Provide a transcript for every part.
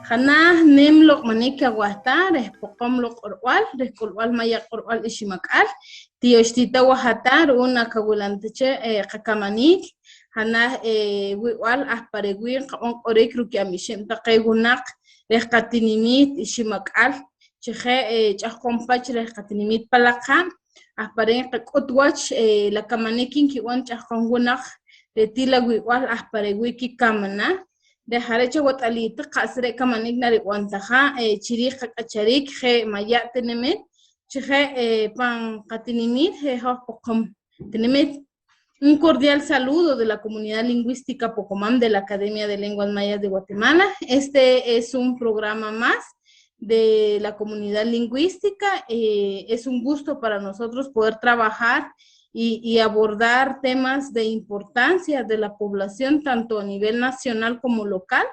Jana nemlok manika wahta respocomlok orwal maya orwal ishimakal tioshtita wahatar una kagulanteche kakamanik Jana wiwal ahpareguin on orekruki amishim taqegunak rehkatinimit ishimakal cheje chahkompach rehkatinimit palakam ahparen qutwach la kamanikin kiwan chahkongunak retila wiwal ahpareguiki kamana de harecha watalita qasre kamanik nari wantaja chiri qaqacharik je maya tenemet chije pan qatinimit je hoqom tenemet. Un cordial saludo de la comunidad lingüística Pocomam de la Academia de Lenguas Mayas de Guatemala. Este es un programa más de la comunidad lingüística. Es un gusto para nosotros poder trabajar y abordar temas de importancia de la población, tanto a nivel nacional como local.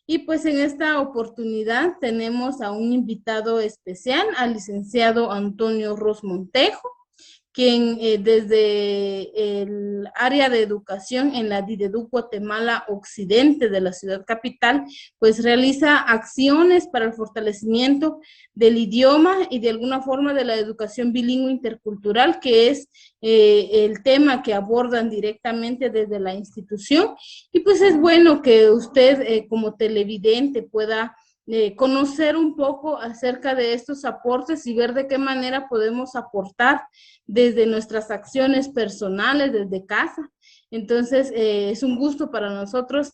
Y pues en esta oportunidad tenemos a un invitado especial, al licenciado Antonio Ros Montejo, quien desde el área de educación en la Didedu Guatemala Occidente de la ciudad capital, pues realiza acciones para el fortalecimiento del idioma y de alguna forma de la educación bilingüe intercultural, que es el tema que abordan directamente desde la institución. Y pues es bueno que usted como televidente pueda conocer un poco acerca de estos aportes y ver de qué manera podemos aportar desde nuestras acciones personales, desde casa. Entonces, es un gusto para nosotros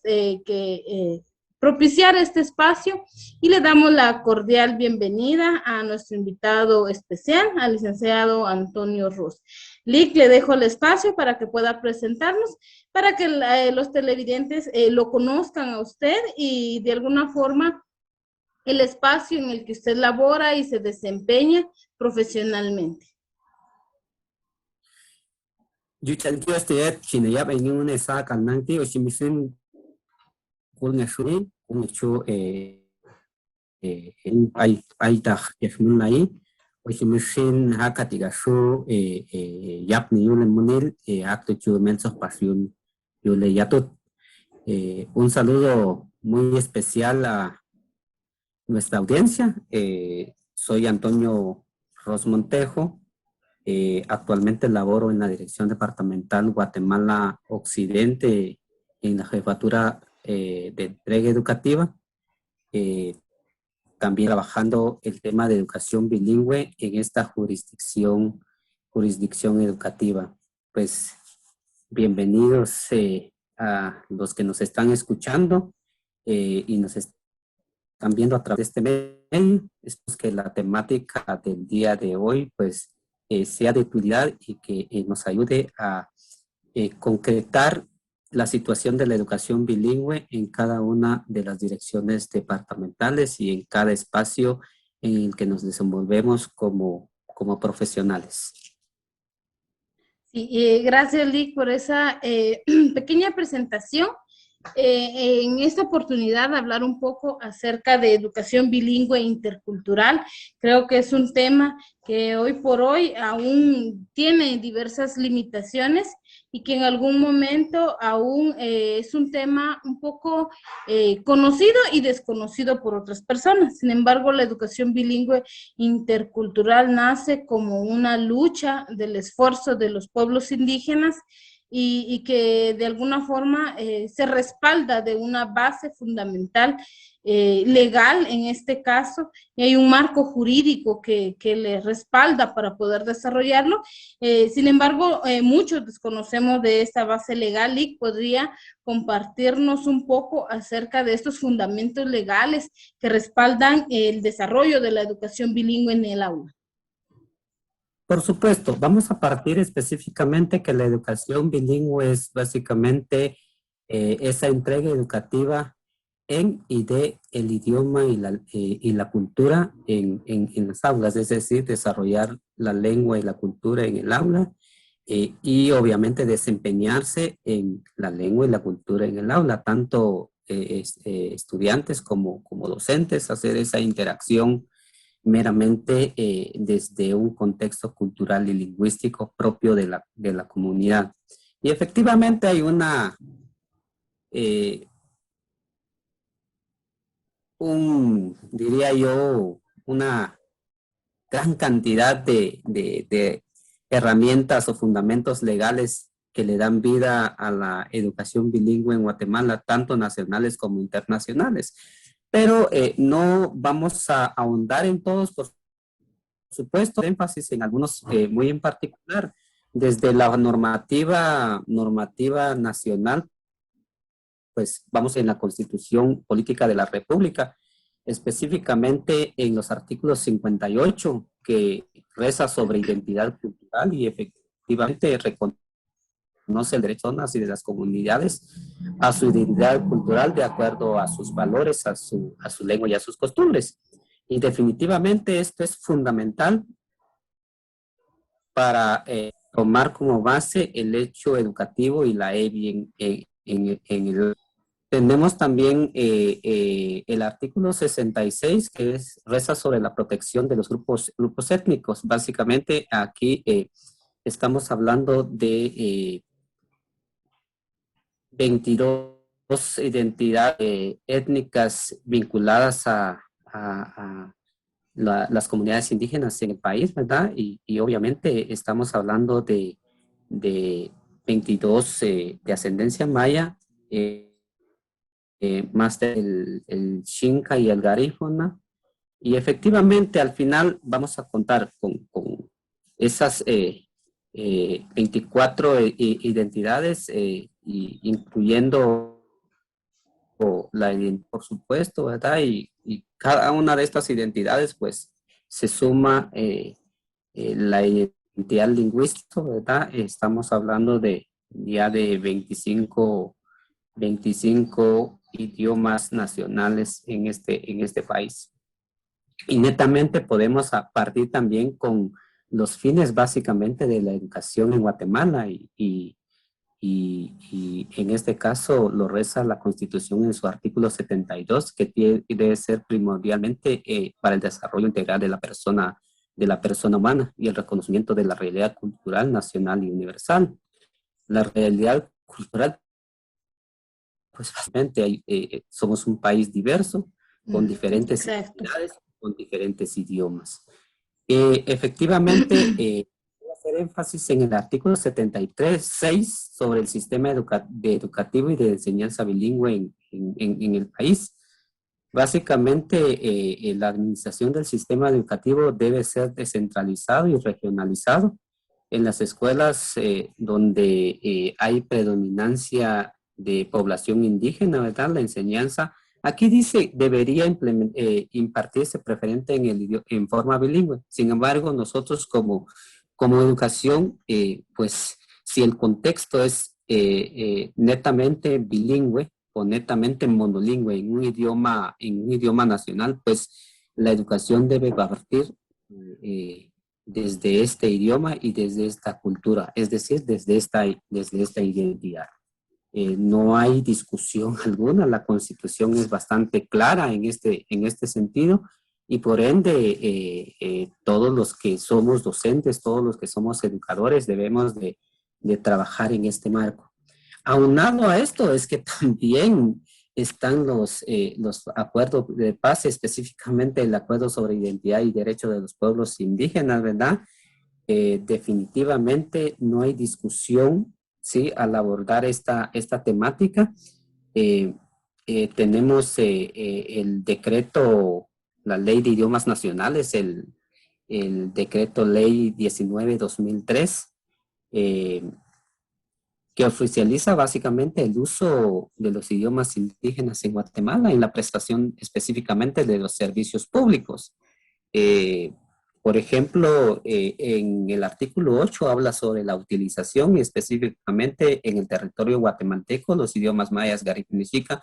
propiciar este espacio y le damos la cordial bienvenida a nuestro invitado especial, al licenciado Antonio Ros. Lic, le dejo el espacio para que pueda presentarnos, para que los televidentes lo conozcan a usted y de alguna forma el espacio en el que usted labora y se desempeña profesionalmente. Yo chanqueo este chineyap en una esa canante o si me dicen un hecho hay taj yafmun ahí o si me dicen hakatiga show yap ni yo le monel acto yo mensos pasión yo le yato un saludo muy especial a nuestra audiencia. Soy Antonio Ros Montejo. Actualmente laboro en la Dirección Departamental Guatemala Occidente en la Jefatura de Entrega Educativa. También trabajando el tema de educación bilingüe en esta jurisdicción educativa. Pues bienvenidos a los que nos están escuchando y nos están viendo a través de este medio. Espero que la temática del día de hoy pues sea de utilidad y que nos ayude a concretar la situación de la educación bilingüe en cada una de las direcciones departamentales y en cada espacio en el que nos desenvolvemos como profesionales. Sí, gracias, Lic, por esa pequeña presentación. En esta oportunidad hablar un poco acerca de educación bilingüe intercultural. Creo que es un tema que hoy por hoy aún tiene diversas limitaciones y que en algún momento aún es un tema un poco conocido y desconocido por otras personas. Sin embargo, la educación bilingüe intercultural nace como una lucha del esfuerzo de los pueblos indígenas y que de alguna forma se respalda de una base fundamental legal en este caso, y hay un marco jurídico que le respalda para poder desarrollarlo. Sin embargo, muchos desconocemos de esta base legal y podría compartirnos un poco acerca de estos fundamentos legales que respaldan el desarrollo de la educación bilingüe en el aula. Por supuesto, vamos a partir específicamente que la educación bilingüe es básicamente esa entrega educativa en y de el idioma y la cultura en las aulas, es decir, desarrollar la lengua y la cultura en el aula y obviamente desempeñarse en la lengua y la cultura en el aula, tanto estudiantes como docentes, hacer esa interacción meramente desde un contexto cultural y lingüístico propio de la comunidad. Y efectivamente hay una diría yo, una gran cantidad de herramientas o fundamentos legales que le dan vida a la educación bilingüe en Guatemala, tanto nacionales como internacionales. Pero no vamos a ahondar en todos, por supuesto, énfasis en algunos muy en particular. Desde la normativa nacional, pues vamos en la Constitución Política de la República, específicamente en los artículos 58, que reza sobre identidad cultural y efectivamente reconoce el derecho de las comunidades a su identidad cultural de acuerdo a sus valores, a su lengua y a sus costumbres. Y definitivamente esto es fundamental para tomar como base el hecho educativo y la EBI en el. Tenemos también el artículo 66, que reza sobre la protección de los grupos étnicos. Básicamente aquí estamos hablando de 22 identidades étnicas vinculadas a las comunidades indígenas en el país, ¿verdad? Y obviamente estamos hablando de 22 de ascendencia maya, más el Xinca y el Garífuna. Y efectivamente al final vamos a contar con esas 24 identidades, incluyendo por supuesto, ¿verdad? Y cada una de estas identidades, pues, se suma la identidad lingüística, ¿verdad? Estamos hablando ya de 25 idiomas nacionales en este país. Y netamente podemos partir también con los fines básicamente de la educación en Guatemala y en este caso lo reza la Constitución en su artículo 72, que debe ser primordialmente para el desarrollo integral de la persona humana y el reconocimiento de la realidad cultural nacional y universal. La realidad cultural, pues básicamente somos un país diverso, con diferentes identidades, con diferentes idiomas. Efectivamente, voy a hacer énfasis en el artículo 73.6 sobre el sistema educativo y de enseñanza bilingüe en el país. Básicamente, la administración del sistema educativo debe ser descentralizado y regionalizado. En las escuelas donde hay predominancia de población indígena, ¿verdad? La enseñanza, aquí dice, debería impartirse preferente en forma bilingüe. Sin embargo, nosotros como educación, pues si el contexto es netamente bilingüe o netamente monolingüe en un idioma nacional, pues la educación debe partir desde este idioma y desde esta cultura, es decir, desde esta identidad. No hay discusión alguna, la Constitución es bastante clara en este sentido y por ende todos los que somos docentes, todos los que somos educadores debemos de trabajar en este marco. Aunado a esto es que también están los acuerdos de paz, específicamente el acuerdo sobre identidad y derechos de los pueblos indígenas, ¿verdad? Definitivamente no hay discusión, ¿sí? Al abordar esta temática. Tenemos el decreto, la ley de idiomas nacionales, el decreto ley 19-2003, que oficializa básicamente el uso de los idiomas indígenas en Guatemala en la prestación específicamente de los servicios públicos. Por ejemplo, en el artículo 8 habla sobre la utilización y específicamente en el territorio guatemalteco los idiomas mayas, garífuna y xica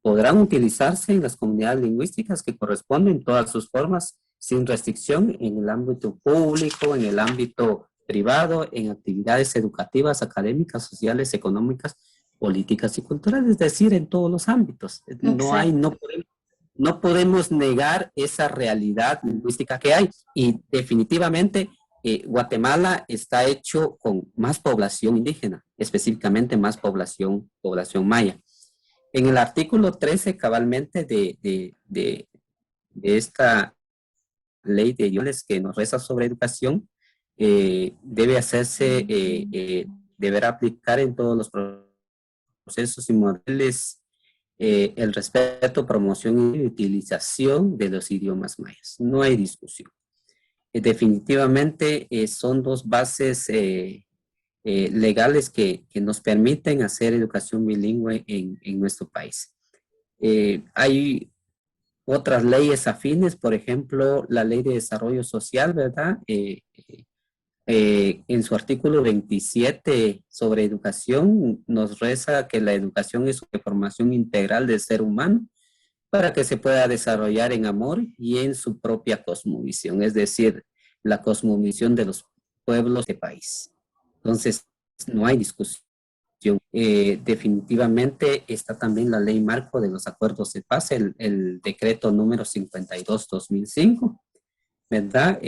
podrán utilizarse en las comunidades lingüísticas que corresponden todas sus formas sin restricción en el ámbito público, en el ámbito privado, en actividades educativas, académicas, sociales, económicas, políticas y culturales, es decir, en todos los ámbitos. No podemos negar esa realidad lingüística que hay y definitivamente Guatemala está hecho con más población indígena, específicamente más población maya. En el artículo 13 cabalmente de esta ley de idiomas que nos reza sobre educación, debe hacerse, deberá aplicar en todos los procesos y modelos el respeto, promoción y utilización de los idiomas mayas. No hay discusión. Definitivamente son dos bases legales que nos permiten hacer educación bilingüe en nuestro país. Hay otras leyes afines, por ejemplo, la Ley de Desarrollo Social, ¿verdad? En su artículo 27 sobre educación, nos reza que la educación es una formación integral del ser humano para que se pueda desarrollar en amor y en su propia cosmovisión, es decir, la cosmovisión de los pueblos de país. Entonces, no hay discusión. Definitivamente está también la ley marco de los acuerdos de paz, el decreto número 52-2005, ¿verdad?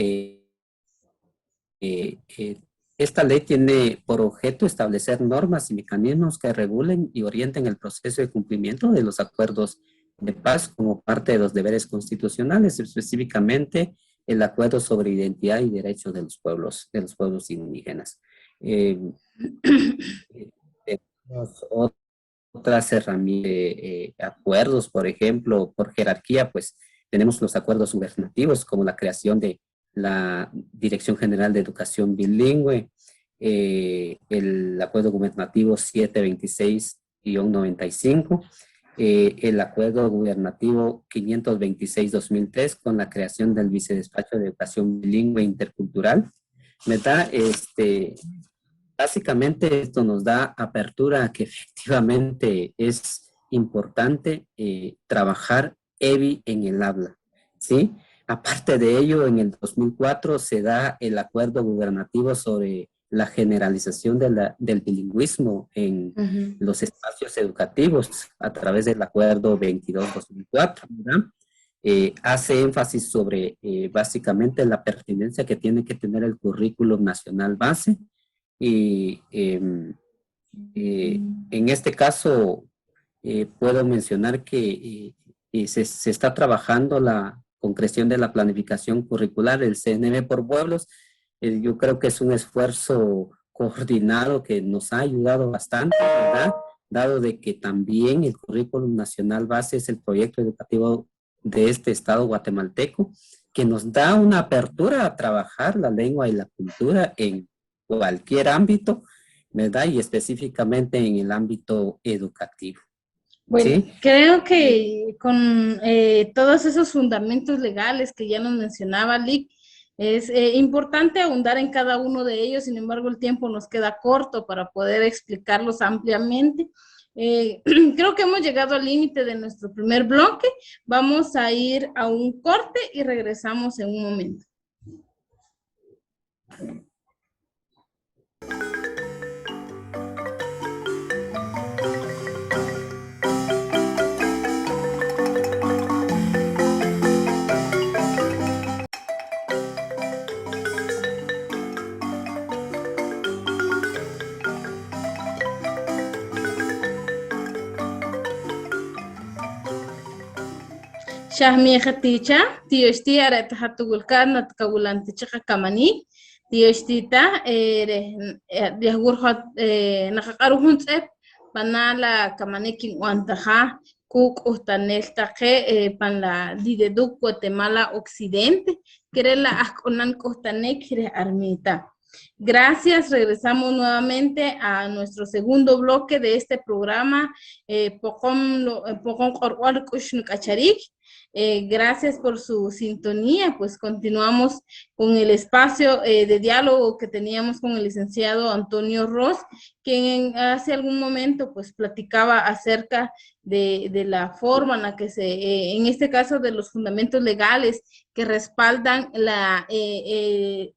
Esta ley tiene por objeto establecer normas y mecanismos que regulen y orienten el proceso de cumplimiento de los acuerdos de paz como parte de los deberes constitucionales, específicamente el acuerdo sobre identidad y derechos de los pueblos indígenas. Otras herramientas, acuerdos, por ejemplo, por jerarquía, pues tenemos los acuerdos gubernativos como la creación de la Dirección General de Educación Bilingüe, el acuerdo gubernativo 726-95, el acuerdo gubernativo 526-2003 con la creación del Vicedespacho de Educación Bilingüe Intercultural, ¿verdad? Básicamente esto nos da apertura a que efectivamente es importante trabajar EBI en el habla, ¿sí? Aparte de ello, en el 2004 se da el acuerdo gubernativo sobre la generalización del bilingüismo en los espacios educativos a través del acuerdo 22-2004, ¿verdad? Hace énfasis sobre básicamente la pertinencia que tiene que tener el currículum nacional base y en este caso puedo mencionar que se está trabajando la concreción de la planificación curricular, el CNB por pueblos. Yo creo que es un esfuerzo coordinado que nos ha ayudado bastante, ¿verdad? Dado de que también el currículum nacional base es el proyecto educativo de este estado guatemalteco, que nos da una apertura a trabajar la lengua y la cultura en cualquier ámbito, ¿verdad? Y específicamente en el ámbito educativo. Bueno, ¿sí? creo que con todos esos fundamentos legales que ya nos mencionaba Lick, es importante ahondar en cada uno de ellos, sin embargo el tiempo nos queda corto para poder explicarlos ampliamente. Creo que hemos llegado al límite de nuestro primer bloque, vamos a ir a un corte y regresamos en un momento. Shahmi Khaticha, tío Stiara Tahatugulkan, Natkawulanticha Kamani, tío Stita, Yahurhot, Nakakaruhunsep, Panala Kamanekin Wantaja, Cook Ustaneltaje, Panla Dideduk, Guatemala Occidente, Querela Asconan Costanek, Armita. Gracias, regresamos nuevamente a nuestro segundo bloque de este programa, Pocom Korwal Kushn Kacharik. Gracias por su sintonía, pues continuamos con el espacio de diálogo que teníamos con el licenciado Antonio Ross, quien hace algún momento pues platicaba acerca de la forma en la que en este caso de los fundamentos legales que respaldan el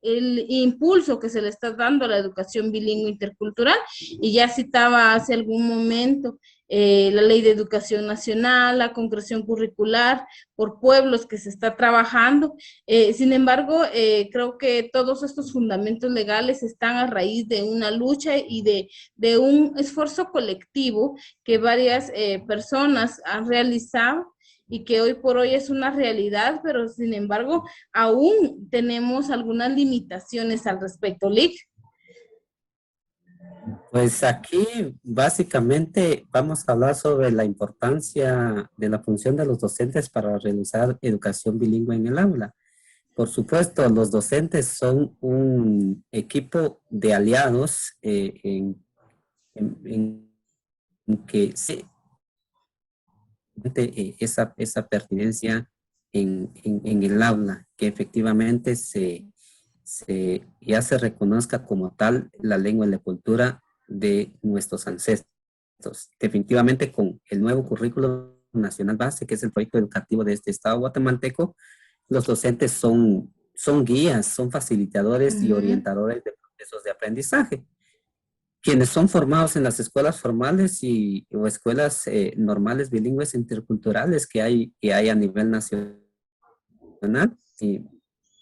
impulso que se le está dando a la educación bilingüe intercultural, y ya citaba hace algún momento la Ley de Educación Nacional, la concreción curricular por pueblos que se está trabajando. Sin embargo, creo que todos estos fundamentos legales están a raíz de una lucha y de un esfuerzo colectivo que varias personas han realizado y que hoy por hoy es una realidad, pero sin embargo aún tenemos algunas limitaciones al respecto, Lick. Pues aquí básicamente vamos a hablar sobre la importancia de la función de los docentes para realizar educación bilingüe en el aula. Por supuesto, los docentes son un equipo de aliados en que se esa pertinencia en el aula, que efectivamente ya se reconozca como tal la lengua y la cultura de nuestros ancestros. Definitivamente con el nuevo currículo nacional base, que es el proyecto educativo de este estado guatemalteco, los docentes son guías, son facilitadores y orientadores de procesos de aprendizaje. Quienes son formados en las escuelas formales o escuelas normales bilingües interculturales que hay a nivel nacional, y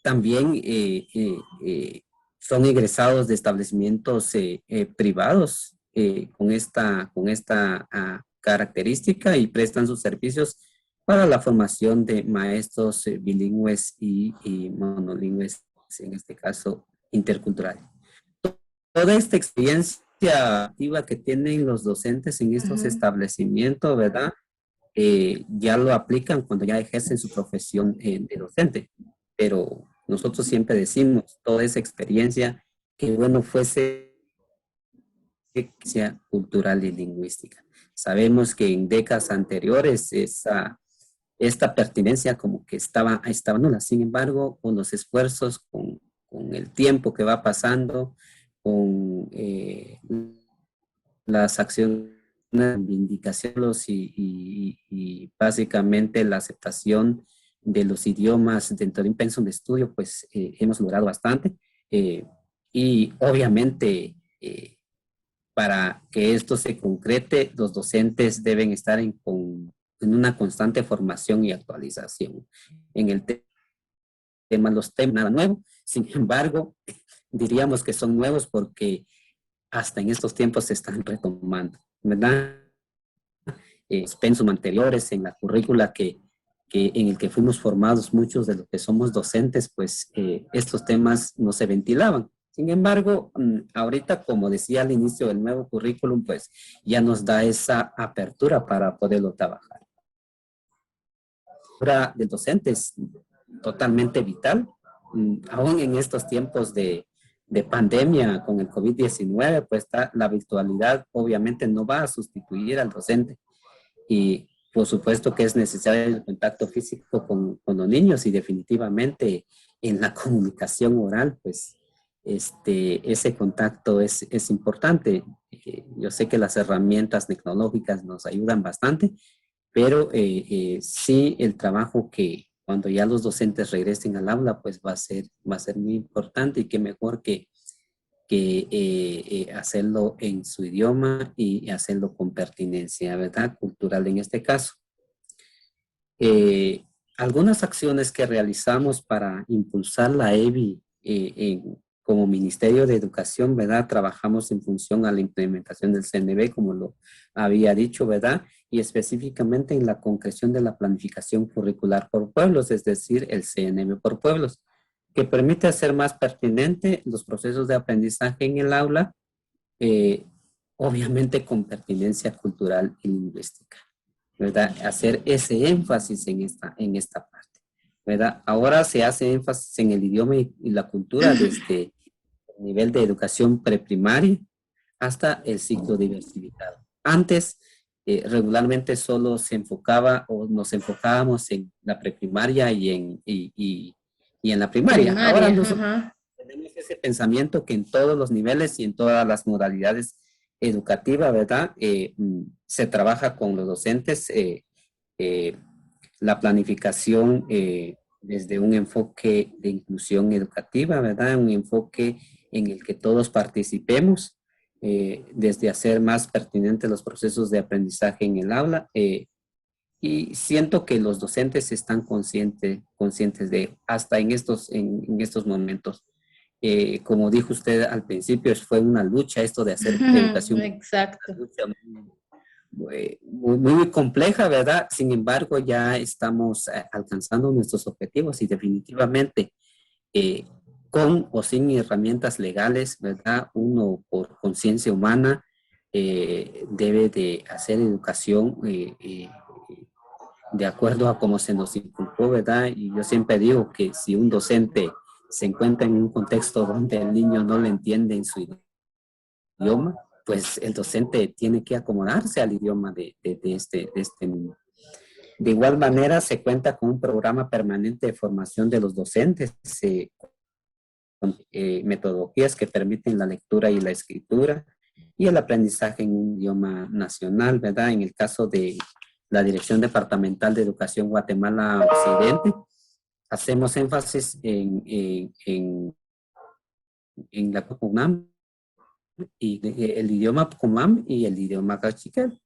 también son egresados de establecimientos privados con esta característica y prestan sus servicios para la formación de maestros bilingües y monolingües, en este caso interculturales. Toda esta experiencia activa que tienen los docentes en estos establecimientos, ¿verdad? Ya lo aplican cuando ya ejercen su profesión de docente. Pero nosotros siempre decimos, toda esa experiencia, que bueno fuese experiencia cultural y lingüística. Sabemos que en décadas anteriores esta pertinencia como que estaba nula. Sin embargo, con los esfuerzos, con el tiempo que va pasando, con las acciones de reivindicaciones y básicamente la aceptación de los idiomas dentro de un pensum de estudio, pues hemos logrado bastante. Y obviamente, para que esto se concrete, los docentes deben estar en una constante formación y actualización. En el tema, los temas, nada nuevo. Sin embargo, diríamos que son nuevos porque hasta en estos tiempos se están retomando, ¿verdad? Los pensum anteriores en la currícula en el que fuimos formados muchos de los que somos docentes, pues estos temas no se ventilaban. Sin embargo, ahorita, como decía al inicio del nuevo currículum, pues ya nos da esa apertura para poderlo trabajar. La del docente es totalmente vital, aún en estos tiempos de pandemia con el COVID-19, pues la virtualidad obviamente no va a sustituir al docente. Y por supuesto que es necesario el contacto físico con los niños y definitivamente en la comunicación oral, pues ese contacto es importante. Yo sé que las herramientas tecnológicas nos ayudan bastante, pero sí el trabajo que cuando ya los docentes regresen al aula, pues va a ser muy importante y qué mejor que hacerlo en su idioma y hacerlo con pertinencia, ¿verdad? Cultural en este caso. Algunas acciones que realizamos para impulsar la EBI como Ministerio de Educación, ¿verdad? Trabajamos en función a la implementación del CNB, como lo había dicho, ¿verdad? Y específicamente en la concreción de la planificación curricular por pueblos, es decir, el CNB por pueblos, que permite hacer más pertinente los procesos de aprendizaje en el aula, obviamente con pertinencia cultural y lingüística, ¿verdad? Hacer ese énfasis en esta parte, ¿verdad? Ahora se hace énfasis en el idioma y la cultura desde el nivel de educación preprimaria hasta el ciclo diversificado. Antes, regularmente solo se enfocaba o nos enfocábamos en la preprimaria y en la primaria. Ahora nosotros tenemos ese pensamiento que en todos los niveles y en todas las modalidades educativas, ¿verdad? Se trabaja con los docentes la planificación desde un enfoque de inclusión educativa, ¿verdad? Un enfoque en el que todos participemos desde hacer más pertinentes los procesos de aprendizaje en el aula, y siento que los docentes están conscientes de hasta en estos momentos. Como dijo usted al principio, fue una lucha esto de hacer educación, Exacto. una lucha muy compleja, ¿verdad? Sin embargo, ya estamos alcanzando nuestros objetivos y definitivamente eh, con o sin herramientas legales, ¿verdad? Uno por conciencia humana debe de hacer educación de acuerdo a cómo se nos inculcó, ¿verdad? Y yo siempre digo que si un docente se encuentra en un contexto donde el niño no le entiende en su idioma, pues el docente tiene que acomodarse al idioma de este niño. De igual manera, se cuenta con un programa permanente de formación de los docentes, con metodologías que permiten la lectura y la escritura y el aprendizaje en un idioma nacional, ¿verdad? En el caso de la Dirección Departamental de Educación Guatemala Occidente, hacemos énfasis en la CUNAM y el idioma CUNAM y el idioma cachiquel.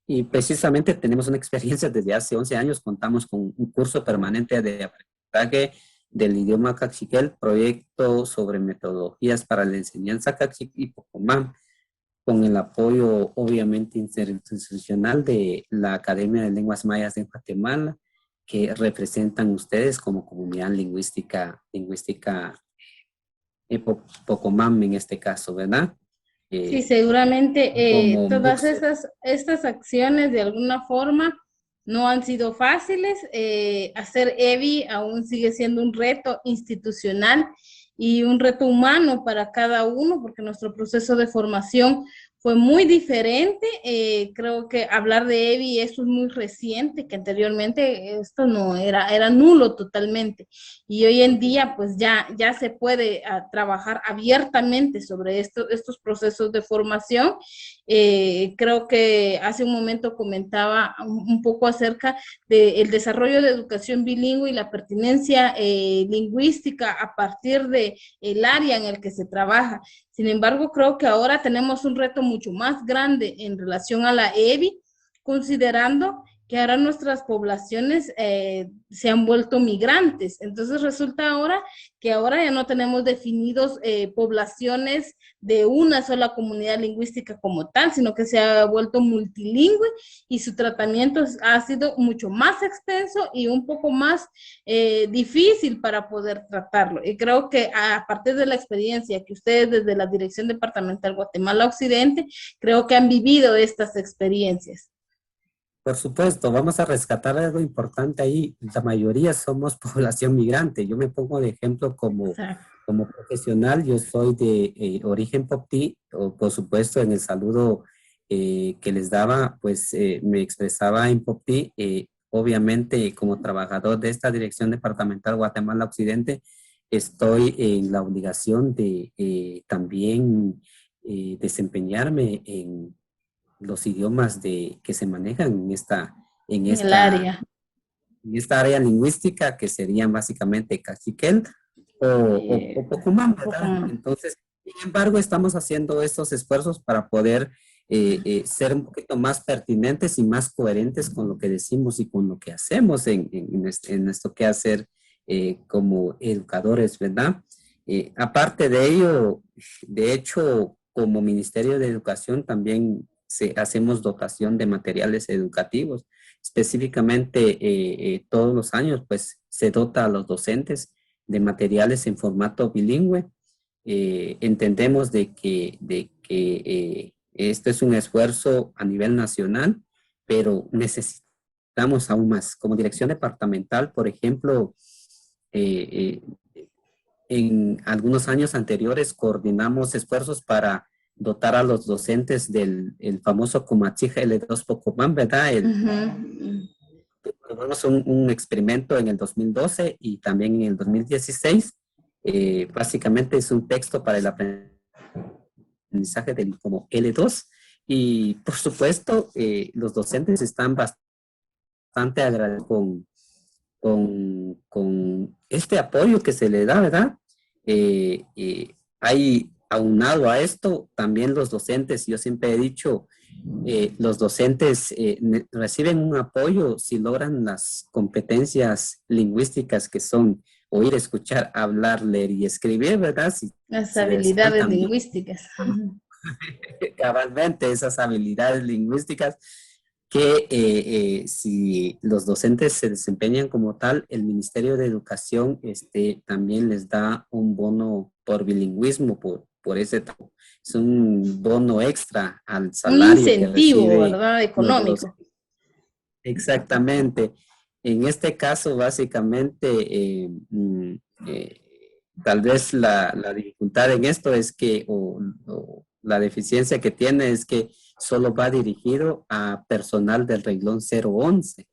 Y precisamente tenemos una experiencia desde hace 11 años, contamos con un curso permanente de aprendizaje del idioma cachiquel, proyecto sobre metodologías para la enseñanza cachiquel y Pocomam, con el apoyo obviamente interinstitucional de la Academia de Lenguas Mayas de Guatemala, que representan ustedes como comunidad lingüística Pocomam en este caso, ¿verdad? Sí, seguramente Como todas Buxer. estas acciones de alguna forma no han sido fáciles. Hacer EVI aún sigue siendo un reto institucional y un reto humano para cada uno, porque nuestro proceso de formación fue muy diferente. Creo que hablar de EVI, eso es muy reciente, que anteriormente esto no era nulo totalmente. Y hoy en día, pues ya se puede trabajar abiertamente sobre estos procesos de formación. Creo que hace un momento comentaba un poco acerca del desarrollo de educación bilingüe y la pertinencia lingüística a partir del área en el que se trabaja. Sin embargo, creo que ahora tenemos un reto mucho más grande en relación a la EBI, considerando que ahora nuestras poblaciones se han vuelto migrantes. Entonces resulta ahora que ahora ya no tenemos definidos poblaciones de una sola comunidad lingüística como tal, sino que se ha vuelto multilingüe y su tratamiento ha sido mucho más extenso y un poco más difícil para poder tratarlo. Y creo que a partir de la experiencia que ustedes desde la Dirección Departamental Guatemala Occidente, creo que han vivido estas experiencias. Por supuesto, vamos a rescatar algo importante ahí. La mayoría somos población migrante. Yo me pongo de ejemplo como profesional. Yo soy de origen Popti, o por supuesto en el saludo que les daba, pues me expresaba en Popti. Obviamente, como trabajador de esta Dirección Departamental Guatemala Occidente, estoy en la obligación de también desempeñarme en los idiomas que se manejan en En el esta, área. en esta área lingüística, que serían básicamente cachiquel o pocumam, Un poco ¿verdad? más. Entonces, sin embargo, estamos haciendo estos esfuerzos para poder ser un poquito más pertinentes y más coherentes con lo que decimos y con lo que hacemos en esto que hacer como educadores, ¿verdad? Aparte de ello, de hecho, como Ministerio de Educación también hacemos dotación de materiales educativos. Específicamente, todos los años, pues, se dota a los docentes de materiales en formato bilingüe. Entendemos de que esto es un esfuerzo a nivel nacional, pero necesitamos aún más. Como dirección departamental, por ejemplo, en algunos años anteriores coordinamos esfuerzos para dotar a los docentes del el famoso Comachija L2 Pocomán, ¿verdad? Tuvimos un experimento en el 2012 y también en el 2016. Básicamente es un texto para el aprendizaje del como L2 y por supuesto los docentes están bastante agradecidos con este apoyo que se le da, ¿verdad? Hay aunado a esto, también los docentes, yo siempre he dicho, los docentes reciben un apoyo si logran las competencias lingüísticas que son oír, escuchar, hablar, leer y escribir, ¿verdad? Las Si les habilidades faltan lingüísticas. cabalmente esas habilidades lingüísticas que si los docentes se desempeñan como tal, el Ministerio de Educación también les da un bono por bilingüismo, por ese, es un bono extra al Un salario que incentivo, recibe ¿verdad? los Económico. docentes. Exactamente. En este caso, básicamente, eh, tal vez la dificultad en esto es que, o la deficiencia que tiene es que solo va dirigido a personal del renglón 011.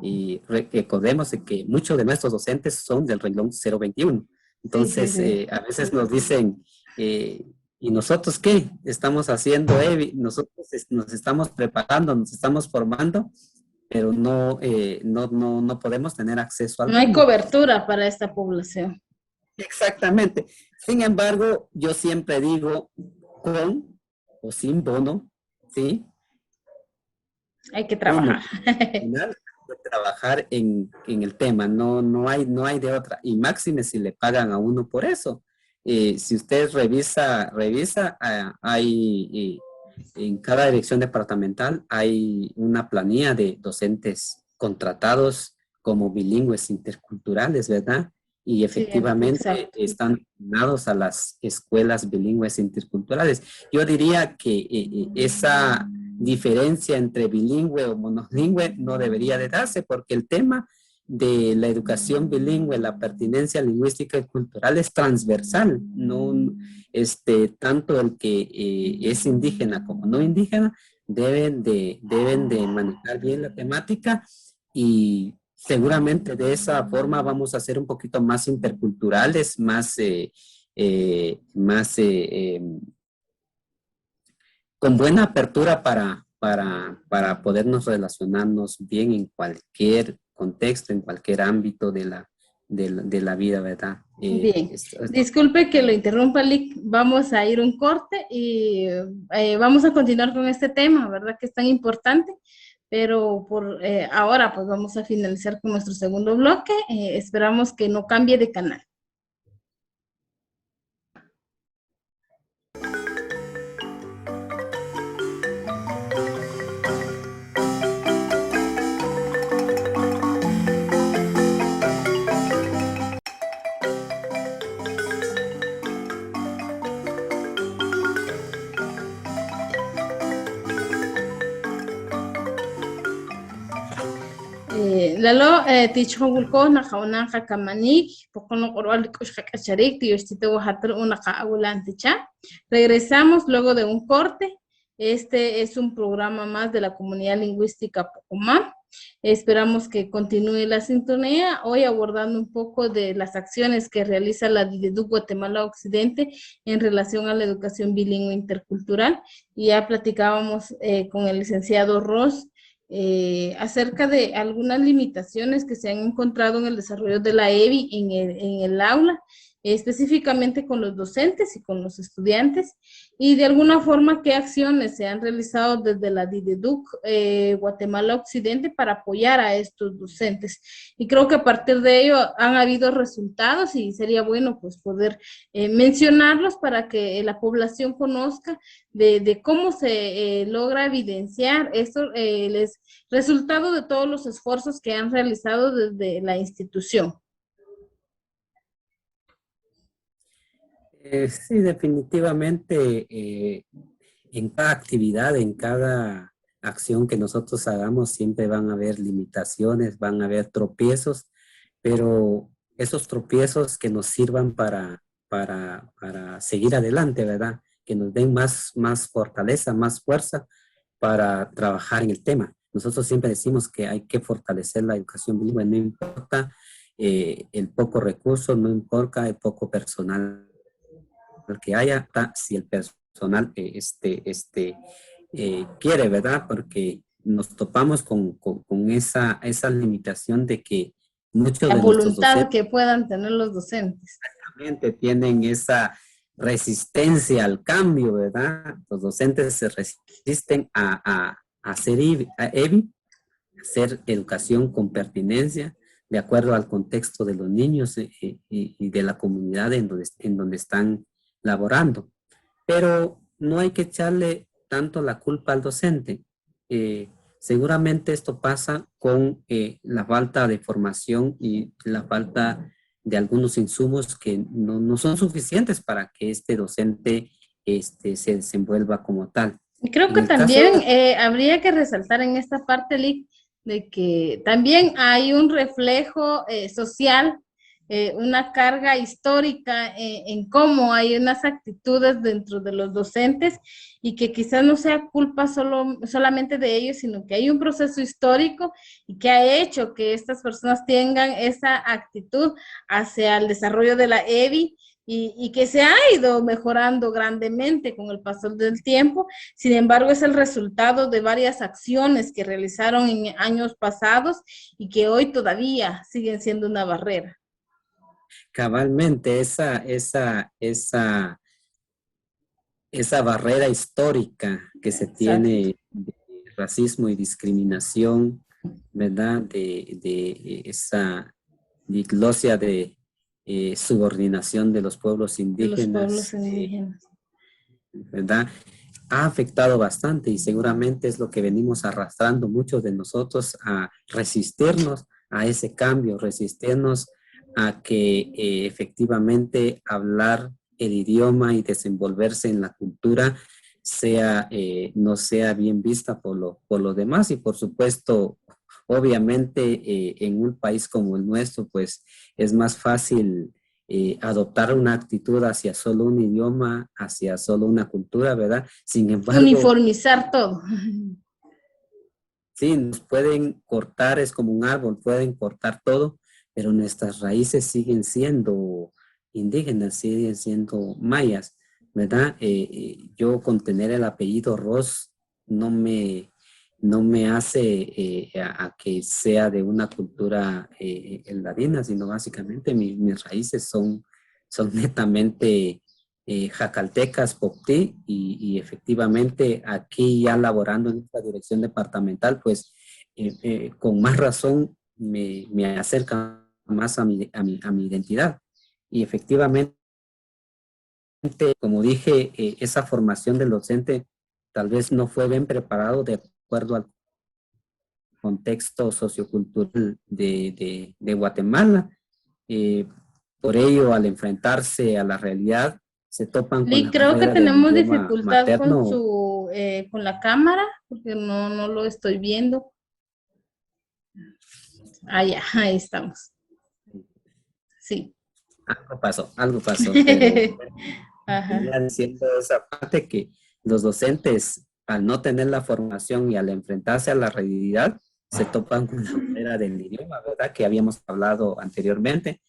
Y recordemos de que muchos de nuestros docentes son del renglón 021. Sí, sí, Entonces, sí. a veces nos dicen, ¿y nosotros qué estamos haciendo, Evi? Nosotros nos estamos preparando, nos estamos formando, pero no podemos tener acceso a No hay alguno. cobertura para esta población. Exactamente. Sin embargo, yo siempre digo con o sin bono, ¿sí? Hay que trabajar. Uno, final, de trabajar en el tema, no hay de otra. Y máxime si le pagan a uno por eso. Si usted revisa, hay en cada dirección departamental hay una planilla de docentes contratados como bilingües interculturales, ¿verdad? Y Sí, efectivamente exacto. están destinados a las escuelas bilingües interculturales. Yo diría que esa diferencia entre bilingüe o monolingüe no debería de darse porque el tema de la educación bilingüe, la pertinencia lingüística y cultural es transversal, no tanto el que es indígena como no indígena deben de manejar bien la temática y seguramente de esa forma vamos a ser un poquito más interculturales, más con buena apertura para podernos relacionarnos bien en cualquier contexto, en cualquier ámbito de la vida, ¿verdad? Bien. Disculpe que lo interrumpa, Lick. Vamos a ir un corte y vamos a continuar con este tema, ¿verdad? Que es tan importante. Pero por ahora, pues vamos a finalizar con nuestro segundo bloque. Esperamos que no cambie de canal. Lalo, ticho gulko na kauna kakamanik, pocono corval kacharik, tío estito hacer una cha. Regresamos luego de un corte. Este es un programa más de la comunidad lingüística Pocomán. Esperamos que continúe la sintonía, hoy abordando un poco de las acciones que realiza la DIDEDUC Guatemala Occidente en relación a la educación bilingüe intercultural. Y ya platicábamos con el licenciado Ross acerca de algunas limitaciones que se han encontrado en el desarrollo de la EBI en el aula, específicamente con los docentes y con los estudiantes, y de alguna forma qué acciones se han realizado desde la DIDEDUC Guatemala Occidente para apoyar a estos docentes. Y creo que a partir de ello han habido resultados y sería bueno pues poder mencionarlos para que la población conozca de cómo se logra evidenciar esto, les resultado de todos los esfuerzos que han realizado desde la institución. Sí, definitivamente en cada actividad, en cada acción que nosotros hagamos, siempre van a haber limitaciones, van a haber tropiezos, pero esos tropiezos que nos sirvan para seguir adelante, ¿verdad? Que nos den más fortaleza, más fuerza para trabajar en el tema. Nosotros siempre decimos que hay que fortalecer la educación bilingüe, no importa el poco recurso, no importa el poco personal que haya, si el personal quiere, ¿verdad? Porque nos topamos con esa limitación de que muchos La de nuestros voluntad docentes que puedan tener los docentes. tienen esa resistencia al cambio, ¿verdad? Los docentes se resisten a hacer EBI, hacer educación con pertinencia, de acuerdo al contexto de los niños y de la comunidad en donde están laborando. Pero no hay que echarle tanto la culpa al docente. Seguramente esto pasa con la falta de formación y la falta de algunos insumos que no son suficientes para que este docente se desenvuelva como tal. Y creo En que el caso también habría que resaltar en esta parte, Lick, de que también hay un reflejo social, una carga histórica en cómo hay unas actitudes dentro de los docentes y que quizás no sea culpa solamente de ellos, sino que hay un proceso histórico y que ha hecho que estas personas tengan esa actitud hacia el desarrollo de la EBI y que se ha ido mejorando grandemente con el paso del tiempo. Sin embargo, es el resultado de varias acciones que realizaron en años pasados y que hoy todavía siguen siendo una barrera. cabalmente esa barrera histórica que se Exacto. tiene de racismo y discriminación, ¿verdad? De esa diglosia de subordinación de los pueblos De los pueblos indígenas, indígenas. ¿verdad? Ha afectado bastante y seguramente es lo que venimos arrastrando muchos de nosotros a resistirnos a ese cambio, resistirnos a que efectivamente hablar el idioma y desenvolverse en la cultura no sea bien vista por lo demás y por supuesto, obviamente en un país como el nuestro, pues es más fácil adoptar una actitud hacia solo un idioma, hacia solo una cultura, ¿verdad? Sin embargo, Uniformizar todo. sí, nos pueden cortar, es como un árbol, pueden cortar todo, pero nuestras raíces siguen siendo indígenas, siguen siendo mayas, ¿verdad? Yo con tener el apellido Ross no me, no me hace a que sea de una cultura ladina, sino básicamente mis raíces son netamente jacaltecas, poptí, y efectivamente aquí ya laborando en esta dirección departamental, pues con más razón me acerca más a mi identidad. Y efectivamente, como dije, esa formación del docente tal vez no fue bien preparado de acuerdo al contexto sociocultural de Guatemala. Eh, por ello, al enfrentarse a la realidad, se topan con Lee, la creo que barrera del tenemos idioma dificultad materno. con la cámara, porque no lo estoy viendo. Ah, ya, ahí estamos. Sí. Algo pasó, pero Ajá. venía diciendo esa parte que los docentes, al no tener la formación y al enfrentarse a la realidad, se topan con la barrera del idioma, ¿verdad? Que habíamos hablado anteriormente,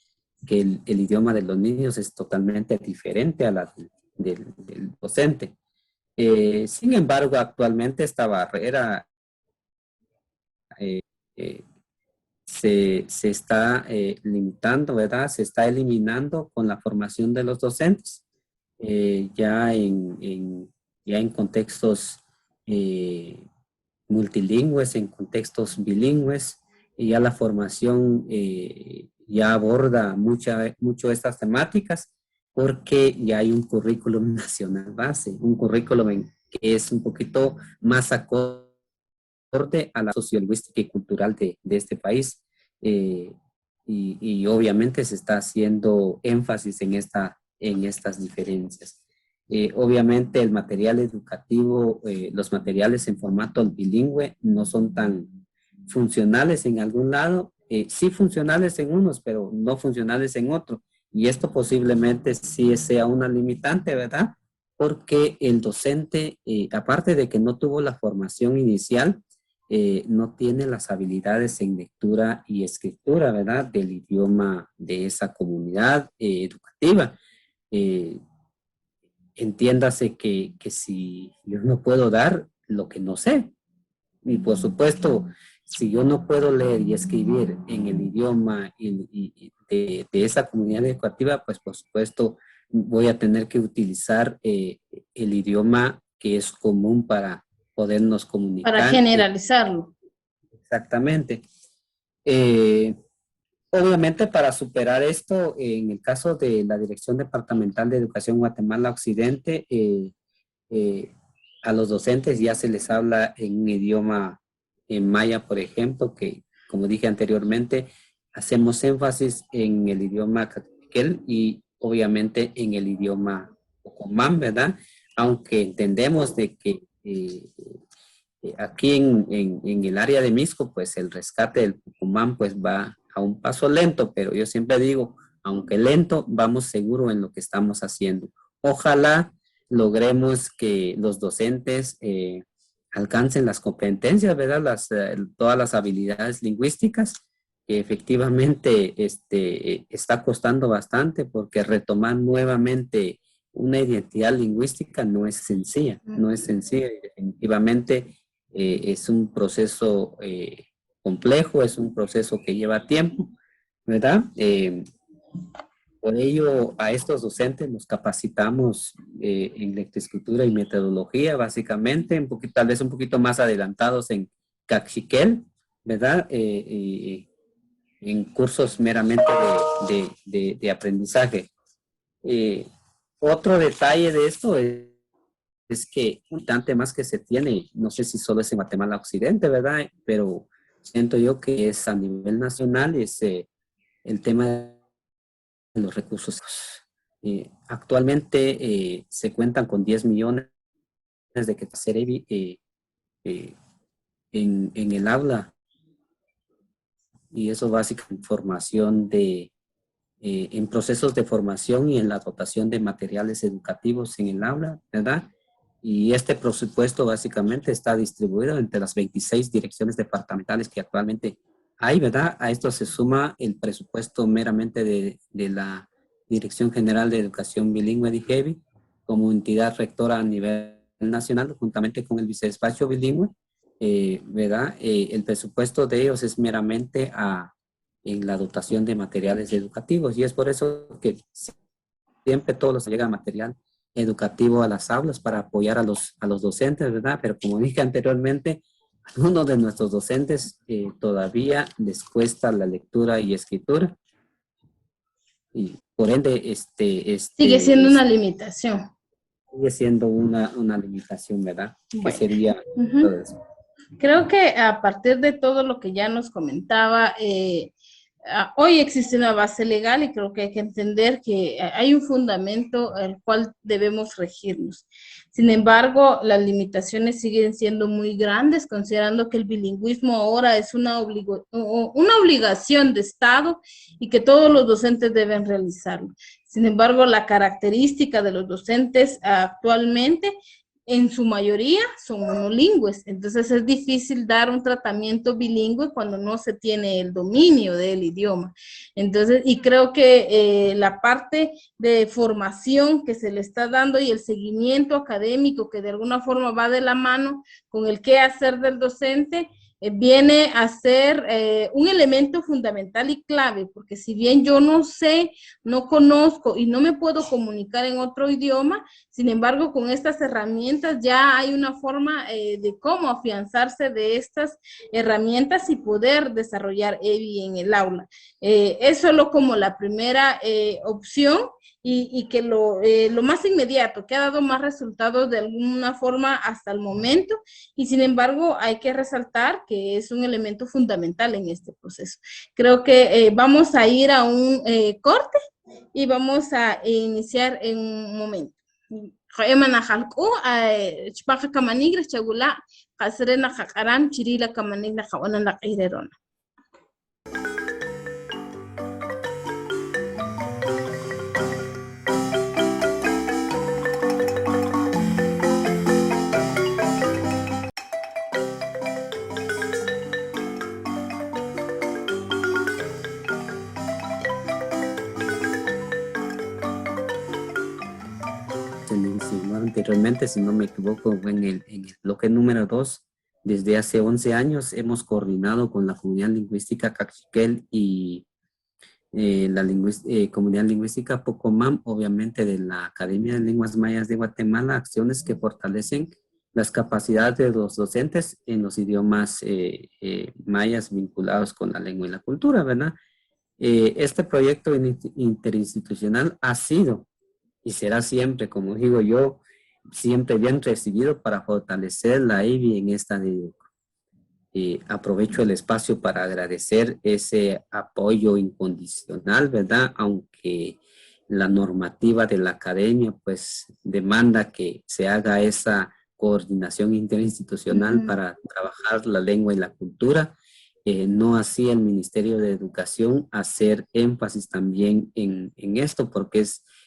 que el idioma de los niños es totalmente diferente a la del docente. Sin embargo, actualmente esta barrera eh, eh, se está limitando, ¿verdad? Se está eliminando con la formación de los docentes, ya ya en contextos eh, multilingües, en contextos bilingües, y ya la formación ya aborda mucho estas temáticas porque ya hay un currículum nacional base, un currículum que es un poquito más acorde a la sociolingüística y cultural de este país. Eh, y obviamente se está haciendo énfasis en estas diferencias. Obviamente el material educativo, los materiales en formato bilingüe no son tan funcionales en algún lado, sí funcionales en unos, pero no funcionales en otros. Y esto posiblemente sí sea una limitante, ¿verdad? Porque el docente, aparte de que no tuvo la formación inicial, no tiene las habilidades en lectura y escritura, ¿verdad? Del idioma de esa comunidad educativa. Eh, entiéndase que si yo no puedo dar lo que no sé, y por supuesto, si yo no puedo leer y escribir en el idioma de esa comunidad educativa, pues por supuesto voy a tener que utilizar el idioma que es común para podernos comunicar. Para generalizarlo. Exactamente. Obviamente, para superar esto, en el caso de la Dirección Departamental de Educación Guatemala Occidente, a los docentes ya se les habla en un idioma en maya, por ejemplo, que, como dije anteriormente, hacemos énfasis en el idioma caquiquel y obviamente en el idioma ocomán, ¿verdad? Aunque entendemos de que aquí en el área de Misco, pues el rescate del Pucumán pues va a un paso lento, pero yo siempre digo, aunque lento, vamos seguro en lo que estamos haciendo. Ojalá logremos que los docentes alcancen las competencias, ¿verdad? Todas las habilidades lingüísticas, que efectivamente está costando bastante, porque retomar nuevamente una identidad lingüística no es sencilla, no es sencilla, definitivamente. Es un proceso complejo, es un proceso que lleva tiempo, ¿verdad? Por ello, a estos docentes nos capacitamos en lectoescritura y metodología, básicamente, tal vez un poquito más adelantados en caquiquel, ¿verdad? En cursos meramente de aprendizaje. Otro detalle de esto es que un instante más que se tiene, no sé si solo es en Guatemala Occidente, ¿verdad? Pero siento yo que es a nivel nacional, es el tema de los recursos. Actualmente se cuentan con 10 millones de que Cerebi en el aula, y eso básicamente en formación en procesos de formación y en la dotación de materiales educativos en el aula, ¿verdad? Y este presupuesto básicamente está distribuido entre las 26 direcciones departamentales que actualmente hay, ¿verdad? A esto se suma el presupuesto meramente de la Dirección General de Educación Bilingüe de IGEBI como entidad rectora a nivel nacional, juntamente con el Vicedespacho Bilingüe, ¿verdad? El presupuesto de ellos es meramente en la dotación de materiales educativos, y es por eso que siempre todos los llega material educativo a las aulas para apoyar a los docentes, ¿verdad? Pero como dije anteriormente, a algunos de nuestros docentes todavía les cuesta la lectura y escritura, y por ende Sigue siendo una limitación. sigue siendo una limitación, ¿verdad? Bueno. Que sería todo eso. Creo que a partir de todo lo que ya nos comentaba, hoy existe una base legal y creo que hay que entender que hay un fundamento al cual debemos regirnos. Sin embargo, las limitaciones siguen siendo muy grandes, considerando que el bilingüismo ahora es una obligación de Estado y que todos los docentes deben realizarlo. Sin embargo, la característica de los docentes actualmente en su mayoría son monolingües, entonces es difícil dar un tratamiento bilingüe cuando no se tiene el dominio del idioma. Entonces, y creo que la parte de formación que se le está dando y el seguimiento académico que de alguna forma va de la mano con el qué hacer del docente, viene a ser un elemento fundamental y clave, porque si bien yo no sé, no conozco y no me puedo comunicar en otro idioma, sin embargo, con estas herramientas ya hay una forma de cómo afianzarse de estas herramientas y poder desarrollar EBI en el aula. Es solo como la primera opción, y que lo más inmediato, que ha dado más resultados de alguna forma hasta el momento, y sin embargo hay que resaltar que es un elemento fundamental en este proceso. Creo que vamos a ir a un corte y vamos a iniciar en un momento. Emana jalku, chpaqa kamanigre chagula, kasrena jakaran, chirila kamanigna jawana la qairerona. Anteriormente, si no me equivoco, en el bloque número 2, desde hace 11 años hemos coordinado con la comunidad lingüística caquiquel y Comunidad Lingüística Pocomam, obviamente de la Academia de Lenguas Mayas de Guatemala, acciones que fortalecen las capacidades de los docentes en los idiomas mayas vinculados con la lengua y la cultura, ¿verdad? Este proyecto interinstitucional ha sido y será siempre, como digo yo, siempre bien recibido para fortalecer la IBI en esta dirección. Aprovecho el espacio para agradecer ese apoyo incondicional, ¿verdad? Aunque la normativa de la academia pues demanda que se haga esa coordinación interinstitucional para trabajar la lengua y la cultura, no así el Ministerio de Educación hacer énfasis también en esto, porque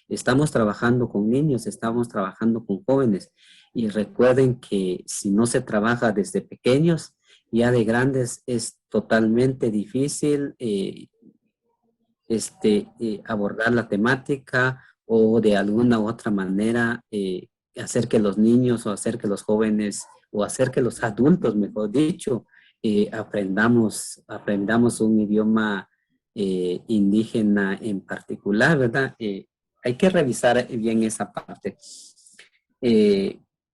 estamos trabajando con niños, estamos trabajando con jóvenes, y recuerden que si no se trabaja desde pequeños, ya de grandes es totalmente difícil abordar la temática o de alguna u otra manera hacer que los niños o hacer que los jóvenes o hacer que los adultos, mejor dicho, aprendamos un idioma indígena en particular, ¿verdad? Hay que revisar bien esa parte.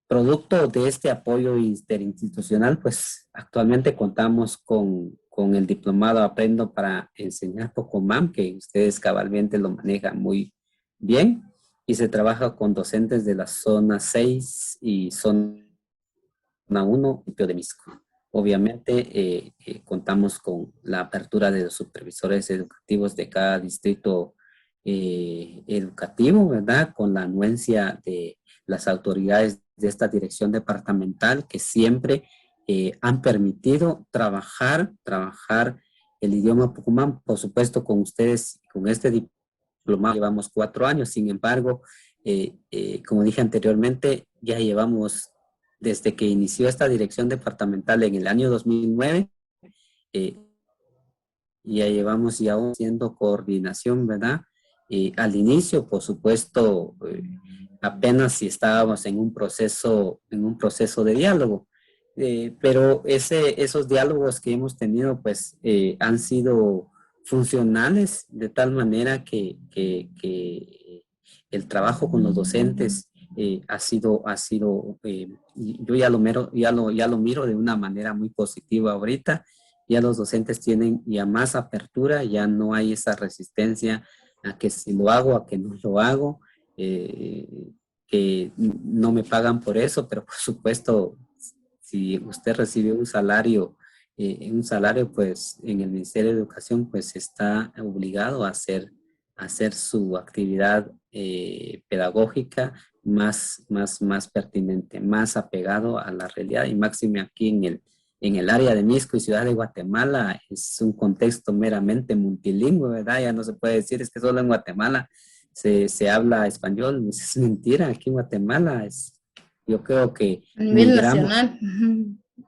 Producto de este apoyo interinstitucional, pues actualmente contamos con el diplomado Aprendo para Enseñar Pocomam, que ustedes cabalmente lo manejan muy bien, y se trabaja con docentes de la zona 6 y zona 1 de Misco. Obviamente contamos con la apertura de los supervisores educativos de cada distrito educativo, ¿verdad? Con la anuencia de las autoridades de esta dirección departamental que siempre han permitido trabajar el idioma Pocomam. Por supuesto, con ustedes, con este diplomado llevamos 4 años, sin embargo, como dije anteriormente, ya llevamos, desde que inició esta dirección departamental en el año 2009, ya llevamos ya haciendo coordinación, ¿verdad? Al inicio, por supuesto, apenas si estábamos en un proceso de diálogo, pero esos diálogos que hemos tenido, pues, han sido funcionales de tal manera que el trabajo con los docentes ha sido yo ya lo miro de una manera muy positiva ahorita. Ya los docentes tienen ya más apertura, ya no hay esa resistencia a que si lo hago, a que no lo hago, que no me pagan por eso, pero por supuesto, si usted recibe un salario, pues en el Ministerio de Educación, pues está obligado a hacer su actividad pedagógica más pertinente, más apegado a la realidad, y máxime aquí en el área de Misco y Ciudad de Guatemala. Es un contexto meramente multilingüe, ¿verdad? Ya no se puede decir, es que solo en Guatemala se habla español. Es mentira, aquí en Guatemala yo creo que a nivel nacional.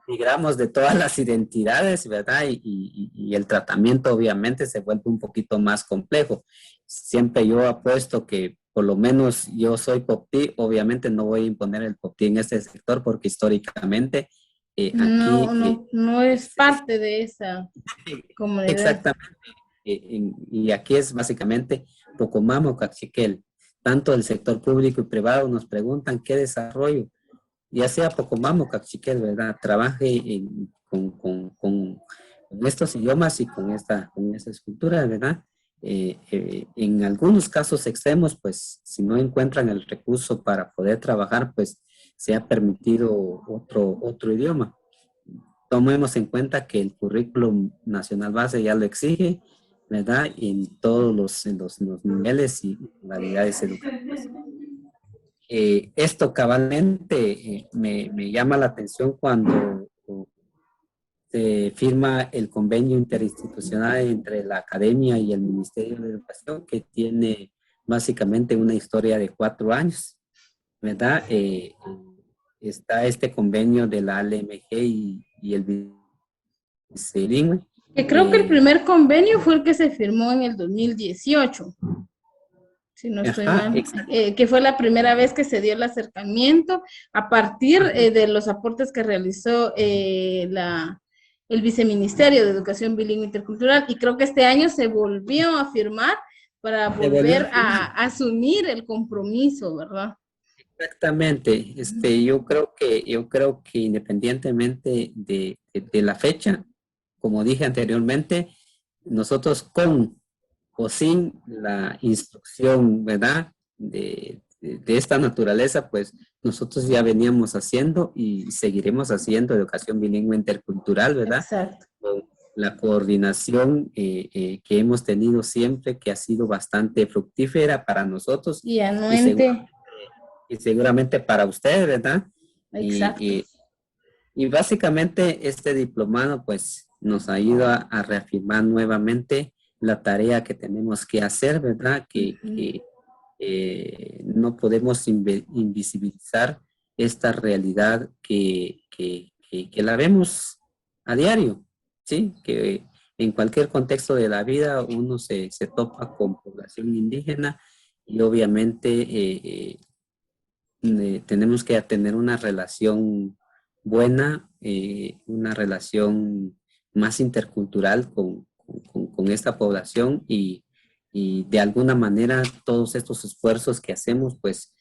Migramos de todas las identidades, ¿verdad? Y el tratamiento obviamente se vuelve un poquito más complejo. Siempre yo apuesto que por lo menos yo soy Popti, obviamente no voy a imponer el Popti en este sector porque históricamente aquí... no es parte de esa comunidad. Exactamente. Y aquí es básicamente Pocomam o Cachiquel. Tanto el sector público y privado nos preguntan qué desarrollo, ya sea Pocomam o Cachiquel, ¿verdad? Trabaje con estos idiomas y con esta escultura, ¿verdad? En algunos casos extremos, pues si no encuentran el recurso para poder trabajar, pues se ha permitido otro idioma. Tomemos en cuenta que el currículum nacional base ya lo exige, ¿verdad? En todos los niveles y modalidades educativas. Esto cabalmente me llama la atención cuando se firma el convenio interinstitucional entre la academia y el Ministerio de Educación, que tiene básicamente una historia de 4 años, ¿verdad? Está este convenio de la ALMG y el bilingüe. Que creo que el primer convenio fue el que se firmó en el 2018. Si no estoy mal, que fue la primera vez que se dio el acercamiento a partir de los aportes que realizó el Viceministerio de Educación Bilingüe Intercultural, y creo que este año se volvió a firmar para volver a asumir el compromiso, ¿verdad? Exactamente. Yo creo que independientemente de la fecha, como dije anteriormente, nosotros con o sin la instrucción, ¿verdad? De esta naturaleza, pues nosotros ya veníamos haciendo y seguiremos haciendo educación bilingüe intercultural, ¿verdad? Exacto. Con la coordinación que hemos tenido siempre, que ha sido bastante fructífera para nosotros y anuente. Y seguramente para ustedes, ¿verdad? Exacto. Y básicamente este diplomado pues nos ayuda a reafirmar nuevamente la tarea que tenemos que hacer, ¿verdad? Que no podemos invisibilizar esta realidad que la vemos a diario, ¿sí? Que en cualquier contexto de la vida uno se topa con población indígena y obviamente tenemos que tener una relación buena, una relación más intercultural con esta población y de alguna manera todos estos esfuerzos que hacemos, pues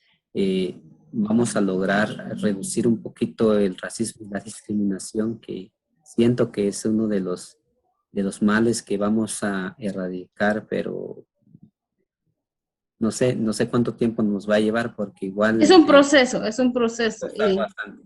vamos a lograr reducir un poquito el racismo y la discriminación que siento que es uno de los males que vamos a erradicar, pero no sé cuánto tiempo nos va a llevar porque igual... Es un proceso, es un proceso. bastante.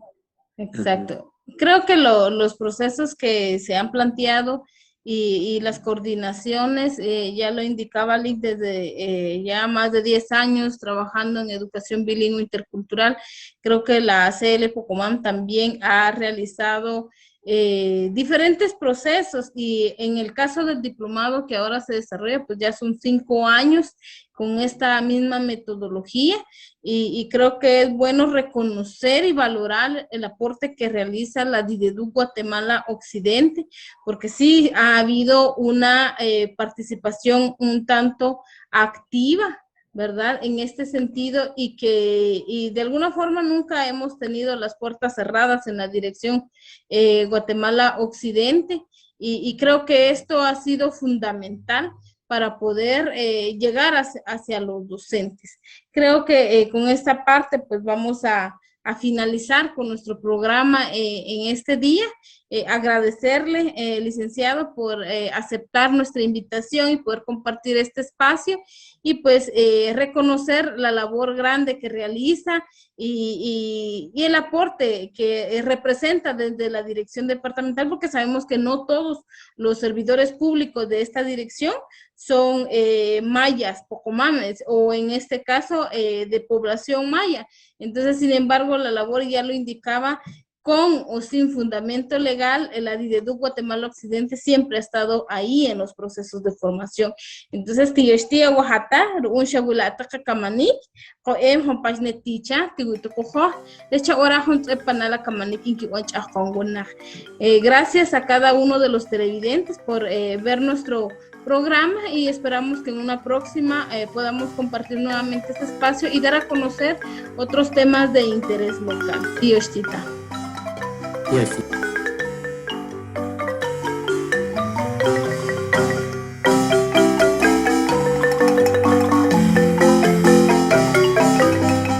Exacto. Creo que los procesos que se han planteado y las coordinaciones, ya lo indicaba Lick, desde ya más de 10 años trabajando en educación bilingüe intercultural, creo que la CL Pocomam también ha realizado diferentes procesos y en el caso del diplomado que ahora se desarrolla, pues ya son 5 años con esta misma metodología y creo que es bueno reconocer y valorar el aporte que realiza la DIDEDU Guatemala Occidente, porque sí ha habido una participación un tanto activa, ¿verdad? En este sentido y de alguna forma nunca hemos tenido las puertas cerradas en la dirección Guatemala Occidente y creo que esto ha sido fundamental para poder llegar hacia los docentes. Creo que con esta parte pues vamos a finalizar con nuestro programa en este día. Agradecerle, licenciado, por aceptar nuestra invitación y poder compartir este espacio y pues reconocer la labor grande que realiza y el aporte que representa desde la dirección departamental, porque sabemos que no todos los servidores públicos de esta dirección son mayas, pocomames, o en este caso de población maya. Entonces, sin embargo, la labor ya lo indicaba, con o sin fundamento legal, la DIDEDU Guatemala Occidente siempre ha estado ahí en los procesos de formación. Entonces, tiyashtia Oaxaca, un shagulata kakamanik, ko hon pajne ticha, tiguito cojo, lecha ora hon panala kamanik inki wanch ahongona. Gracias a cada uno de los televidentes por ver nuestro programa y esperamos que en una próxima podamos compartir nuevamente este espacio y dar a conocer otros temas de interés local. Dios chita. Yes.